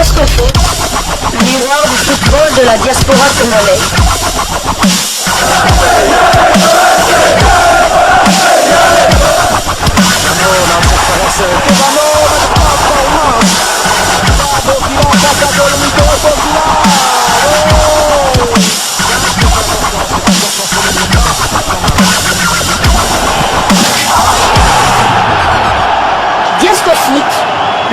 Diasco Foot, miroir du football de la diaspora congolaise. Diasco Foot,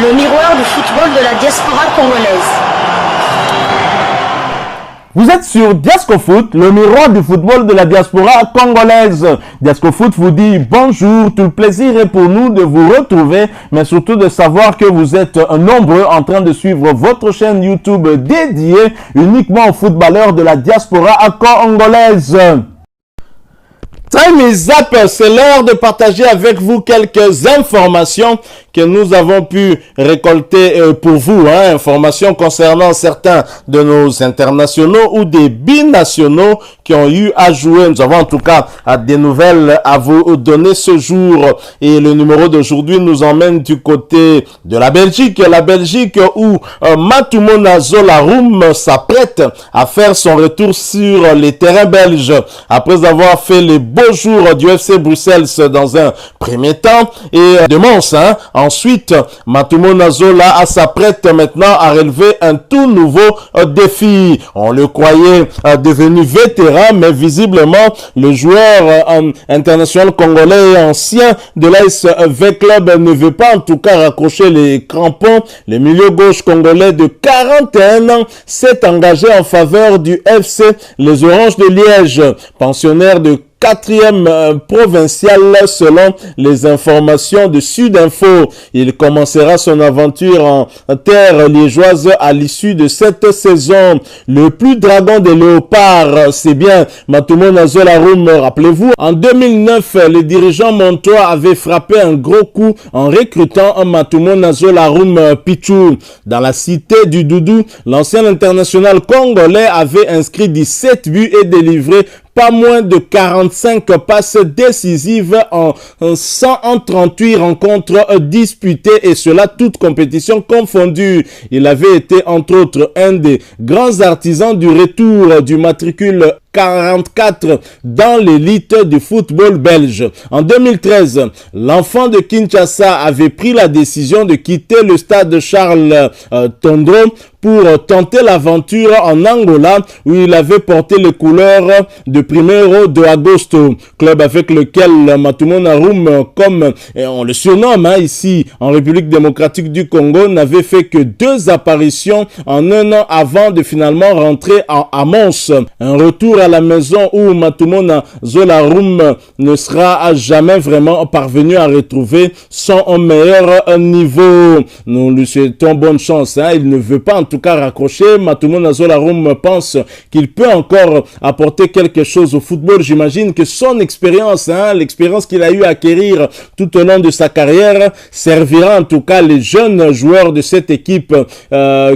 le miroir du football de la diaspora congolaise. Vous êtes sur Diasco Foot, le miroir du football de la diaspora congolaise. Diasco Foot vous dit bonjour, tout le plaisir est pour nous de vous retrouver, mais surtout de savoir que vous êtes nombreux en train de suivre votre chaîne YouTube dédiée uniquement aux footballeurs de la diaspora congolaise. Time is up, c'est l'heure de partager avec vous quelques informations que nous avons pu récolter pour vous, informations concernant certains de nos internationaux ou des binationaux qui ont eu à jouer. Nous avons en tout cas des nouvelles à vous donner ce jour et le numéro d'aujourd'hui nous emmène du côté de la Belgique où Matumona Zolaroum s'apprête à faire son retour sur les terrains belges après avoir fait les beaux jours du FC Bruxelles dans un premier temps et de Mons. Ensuite, Matumona Zola s'apprête maintenant à relever un tout nouveau défi. On le croyait devenu vétéran, mais visiblement, le joueur international congolais et ancien de l'ASV Club ne veut pas en tout cas raccrocher les crampons. Le milieu gauche congolais de 41 ans s'est engagé en faveur du FC Les Oranges de Liège, pensionnaire de 4e provincial selon les informations de Sudinfo. Il commencera son aventure en terre liégeoise à l'issue de cette saison. Le plus dragon des léopards, c'est bien Matumona Zolaroum. Rappelez-vous, en 2009, les dirigeants montois avaient frappé un gros coup en recrutant Matumona Zolaroum Pichou. Dans la cité du Doudou, l'ancien international congolais avait inscrit 17 buts et délivré pas moins de 45 passes décisives en 138 rencontres disputées et cela toutes compétitions confondues. Il avait été entre autres un des grands artisans du retour du matricule 44 dans l'élite du football belge. En 2013, l'enfant de Kinshasa avait pris la décision de quitter le stade Charles Tondro pour tenter l'aventure en Angola où il avait porté les couleurs de Primeiro de Agosto, club avec lequel Matumona Zolaroum, comme on le surnomme ici en République démocratique du Congo, n'avait fait que 2 apparitions en un an avant de finalement rentrer à Mons. Un retour à la maison où Matumona Zolaroum ne sera jamais vraiment parvenu à retrouver son meilleur niveau. Nous lui souhaitons bonne chance. Il ne veut pas en tout cas raccrocher. Matumona Zolaroum pense qu'il peut encore apporter quelque chose au football. J'imagine que son expérience, l'expérience qu'il a eu à acquérir tout au long de sa carrière, servira en tout cas les jeunes joueurs de cette équipe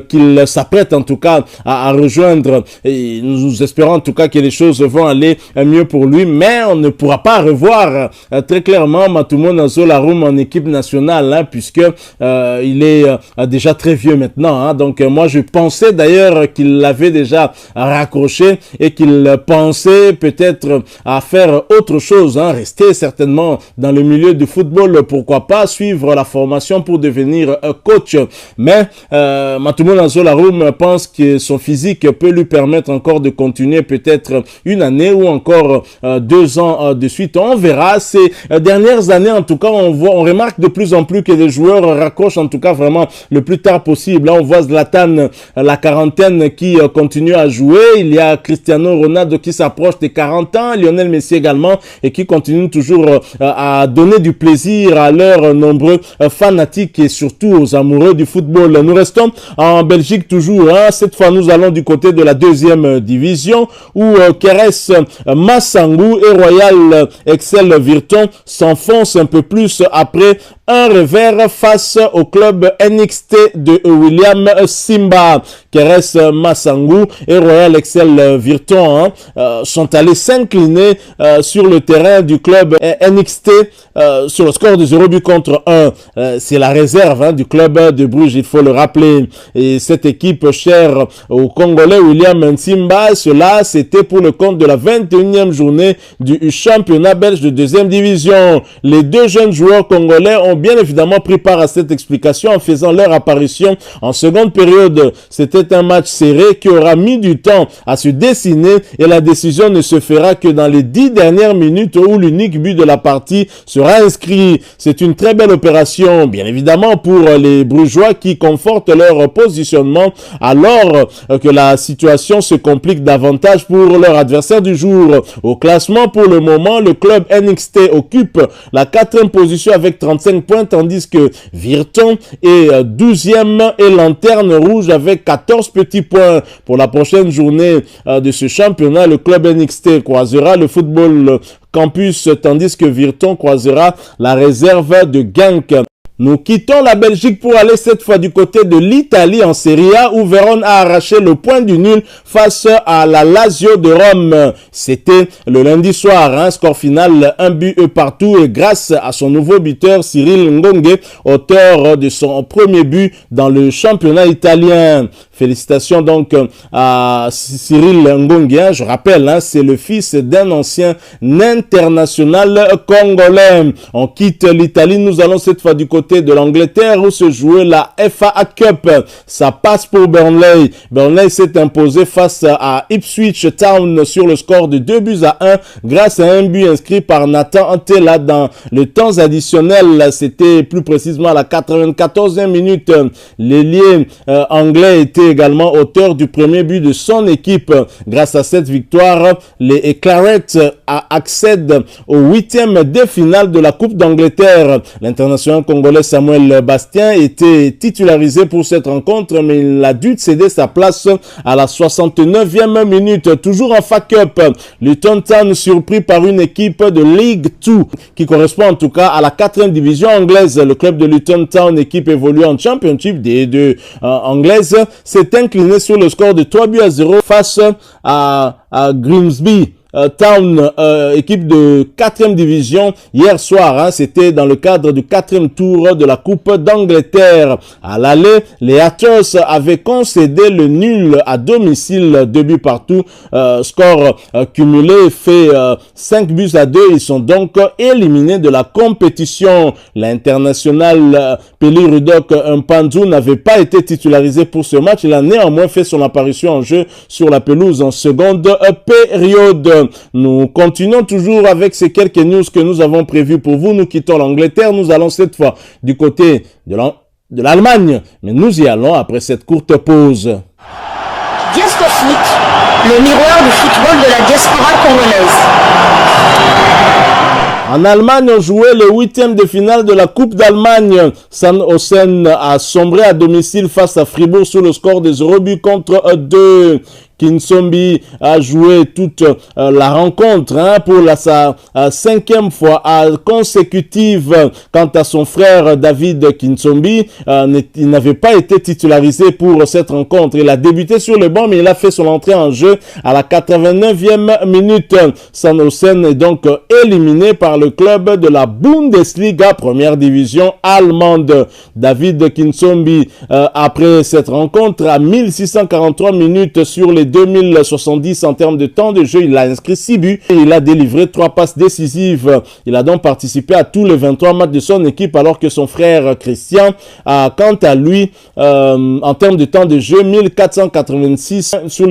qu'il s'apprête en tout cas à rejoindre. Et nous espérons en tout cas que les choses vont aller mieux pour lui, mais on ne pourra pas revoir très clairement Matumona Zolaroum en équipe nationale puisque il est déjà très vieux maintenant. Donc moi je pensais d'ailleurs qu'il l'avait déjà raccroché et qu'il pensait peut-être à faire autre chose, rester certainement dans le milieu du football, pourquoi pas suivre la formation pour devenir coach. Mais Matumona Zolaroum pense que son physique peut lui permettre encore de continuer peut-être une année ou encore 2 ans de suite. On verra. Ces dernières années, en tout cas, on remarque de plus en plus que les joueurs raccrochent en tout cas vraiment le plus tard possible. Là, on voit Zlatan, la quarantaine, qui continue à jouer. Il y a Cristiano Ronaldo qui s'approche des 40 ans, Lionel Messi également, et qui continue toujours à donner du plaisir à leurs nombreux fanatiques et surtout aux amoureux du football. Nous restons en Belgique toujours. Cette fois, nous allons du côté de la 2e division où Keres Massangu et Royal Excel Virton s'enfoncent un peu plus après un revers face au club NXT de William Simba. Keres Massangu et Royal Excel Virton sont allés s'incliner sur le terrain du club NXT sur le score de 0 but contre 1. C'est la réserve du club de Bruges, il faut le rappeler. Et cette équipe chère au Congolais William Nsimba, cela c'était pour le compte de la 21e journée du championnat belge de deuxième division. Les deux jeunes joueurs congolais ont bien évidemment pris part à cette explication en faisant leur apparition en seconde période. C'était un match serré qui aura mis du temps à se dessiner et la décision ne se fera que dans les 10 dernières minutes où l'unique but de la partie sera inscrit. C'est une très belle opération, bien évidemment, pour les Brugeois qui confortent leur positionnement alors que la situation se complique davantage pour leur adversaire du jour. Au classement, pour le moment, le club NXT occupe la 4e position avec 35 points, tandis que Virton est 12e et Lanterne Rouge avec 14 petits points. Pour la prochaine journée de ce championnat, le club NXT croisera le Football Campus, tandis que Virton croisera la réserve de Genk. Nous quittons la Belgique pour aller cette fois du côté de l'Italie en Serie A où Vérone a arraché le point du nul face à la Lazio de Rome. C'était le lundi soir, score final 1 but partout et grâce à son nouveau buteur Cyril Ngonge, auteur de son premier but dans le championnat italien. Félicitations donc à Cyril Ngonge. Je rappelle, c'est le fils d'un ancien international congolais. On quitte l'Italie, nous allons cette fois du côté de l'Angleterre où se jouait la FA Cup. Ça passe pour Burnley. Burnley s'est imposé face à Ipswich Town sur le score de 2-1 grâce à un but inscrit par Nathan Antela dans le temps additionnel. C'était plus précisément à la 94e minute. L'ailier anglais était également auteur du premier but de son équipe. Grâce à cette victoire, les Clarets accèdent au 8e de finale de la Coupe d'Angleterre. L'international congolais Samuel Bastien était titularisé pour cette rencontre, mais il a dû céder sa place à la 69e minute. Toujours en FA Cup, Luton Town surpris par une équipe de League 2 qui correspond en tout cas à la 4e division anglaise. Le club de Luton Town, équipe évoluant en Championship des deux anglaises, s'est incliné sur le score de 3-0 face à Grimsby Town, équipe de 4e division hier soir. C'était dans le cadre du 4e tour de la Coupe d'Angleterre. À l'aller, les Hatters avaient concédé le nul à domicile, 2 buts partout. Score cumulé fait 5-2. Ils sont donc éliminés de la compétition. L'international Peli Rudok Mpanzu n'avait pas été titularisé pour ce match. Il a néanmoins fait son apparition en jeu sur la pelouse en seconde période. Nous continuons toujours avec ces quelques news que nous avons prévues pour vous. Nous quittons l'Angleterre. Nous allons cette fois du côté de l'Allemagne. Mais nous y allons après cette courte pause. Diaspora Foot, le miroir du football de la diaspora congolaise. En Allemagne, on jouait le 8e de finale de la Coupe d'Allemagne. Sandhausen a sombré à domicile face à Fribourg sur le score de 0-2. Kinsombi a joué toute la rencontre pour sa 5e fois consécutive. Quant à son frère David Kinsombi, il n'avait pas été titularisé pour cette rencontre. Il a débuté sur le banc, mais il a fait son entrée en jeu à la 89e minute. Sandhausen est donc éliminé par le club de la Bundesliga, première division allemande. David Kinsombi, après cette rencontre, à 1643 minutes sur les 2070 en termes de temps de jeu, il a inscrit 6 buts et il a délivré 3 passes décisives. Il a donc participé à tous les 23 matchs de son équipe, alors que son frère Christian a, quant à lui, en termes de temps de jeu, 1486 sur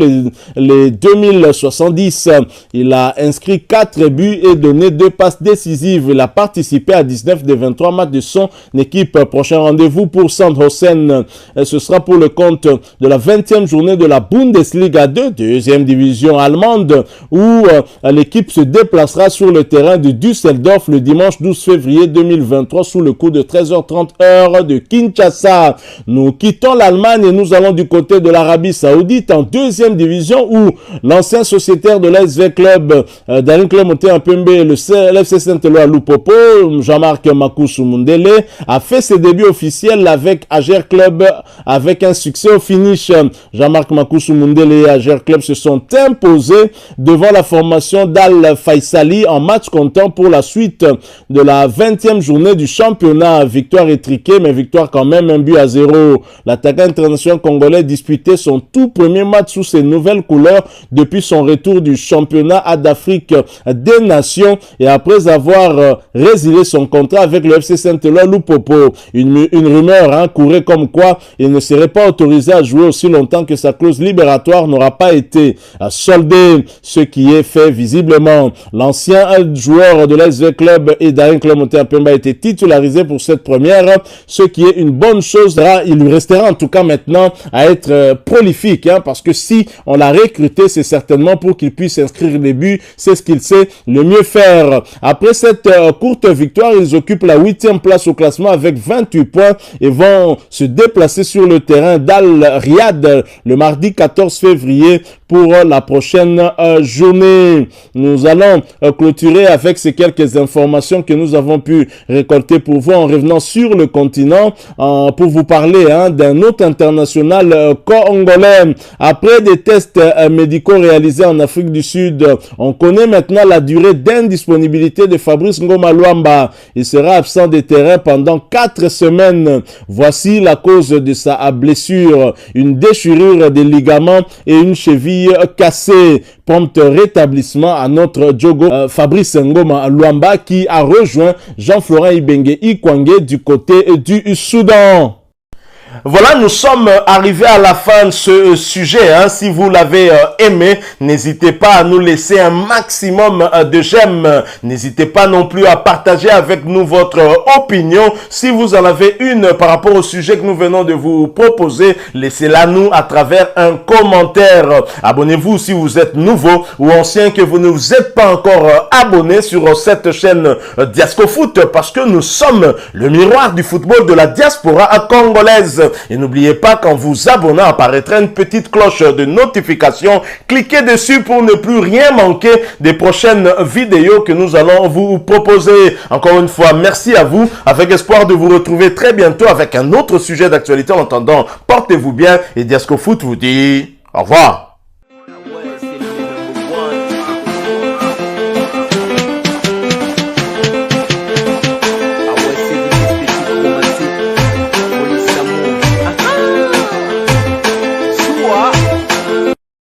les 2070. Il a inscrit 4 buts et donné 2 passes décisives. Il a participé à 19 des 23 matchs de son équipe. Prochain rendez-vous pour Sandhausen, ce sera pour le compte de la 20e journée de la Bundesliga 2, deuxième division allemande, où l'équipe se déplacera sur le terrain de Düsseldorf le dimanche 12 février 2023 sous le coup de 13h30 heure de Kinshasa. Nous quittons l'Allemagne et nous allons du côté de l'Arabie Saoudite en deuxième division où l'ancien sociétaire de l'ASV Club, Daring Club Monté-Mpembe, le LFC Saint-Éloi Lupopo, Jean-Marc Makousou Mundele, a fait ses débuts officiels avec Ager Club avec un succès au finish. Jean-Marc Makousou Mundele Ager Club se sont imposés devant la formation d'Al Faisali en match comptant pour la suite de la 20e journée du championnat. Victoire étriquée, mais victoire quand même, 1-0. L'attaquant international congolais disputait son tout premier match sous ses nouvelles couleurs depuis son retour du championnat d'Afrique des Nations et après avoir résilié son contrat avec le FC Saint-Éloi Lupopo. Une rumeur courait comme quoi il ne serait pas autorisé à jouer aussi longtemps que sa clause libératoire n'aura pas été soldée, ce qui est fait visiblement. L'ancien joueur de l'SV Club et Daring Club Monté-Apemba a été titularisé pour cette première, ce qui est une bonne chose. Il lui restera en tout cas maintenant à être prolifique, parce que si on l'a recruté, c'est certainement pour qu'il puisse inscrire des buts. C'est ce qu'il sait le mieux faire. Après cette courte victoire, ils occupent la 8e place au classement avec 28 points et vont se déplacer sur le terrain d'Al Riyad le mardi 14 février pour la prochaine journée. Nous allons clôturer avec ces quelques informations que nous avons pu récolter pour vous en revenant sur le continent pour vous parler d'un autre international congolais. Après des tests médicaux réalisés en Afrique du Sud, on connaît maintenant la durée d'indisponibilité de Fabrice Ngoma Luamba. Il sera absent des terrains pendant 4 semaines. Voici la cause de sa blessure, une déchirure des ligaments et une cheville cassée. Prompt rétablissement à notre Djogo Fabrice Ngoma Luamba qui a rejoint Jean-Florent Ibenge Ikwange du côté du Soudan. Voilà, nous sommes arrivés à la fin de ce sujet. Si vous l'avez aimé, n'hésitez pas à nous laisser un maximum de j'aime. N'hésitez pas non plus à partager avec nous votre opinion. Si vous en avez une par rapport au sujet que nous venons de vous proposer, laissez-la nous à travers un commentaire. Abonnez-vous si vous êtes nouveau ou ancien que vous ne vous êtes pas encore abonné sur cette chaîne Diasco Foot parce que nous sommes le miroir du football de la diaspora congolaise. Et n'oubliez pas qu'en vous abonnant apparaîtra une petite cloche de notification. Cliquez dessus pour ne plus rien manquer des prochaines vidéos que nous allons vous proposer. Encore une fois, merci à vous, avec espoir de vous retrouver très bientôt avec un autre sujet d'actualité. En attendant, portez-vous bien et Diasco Foot vous dit au revoir.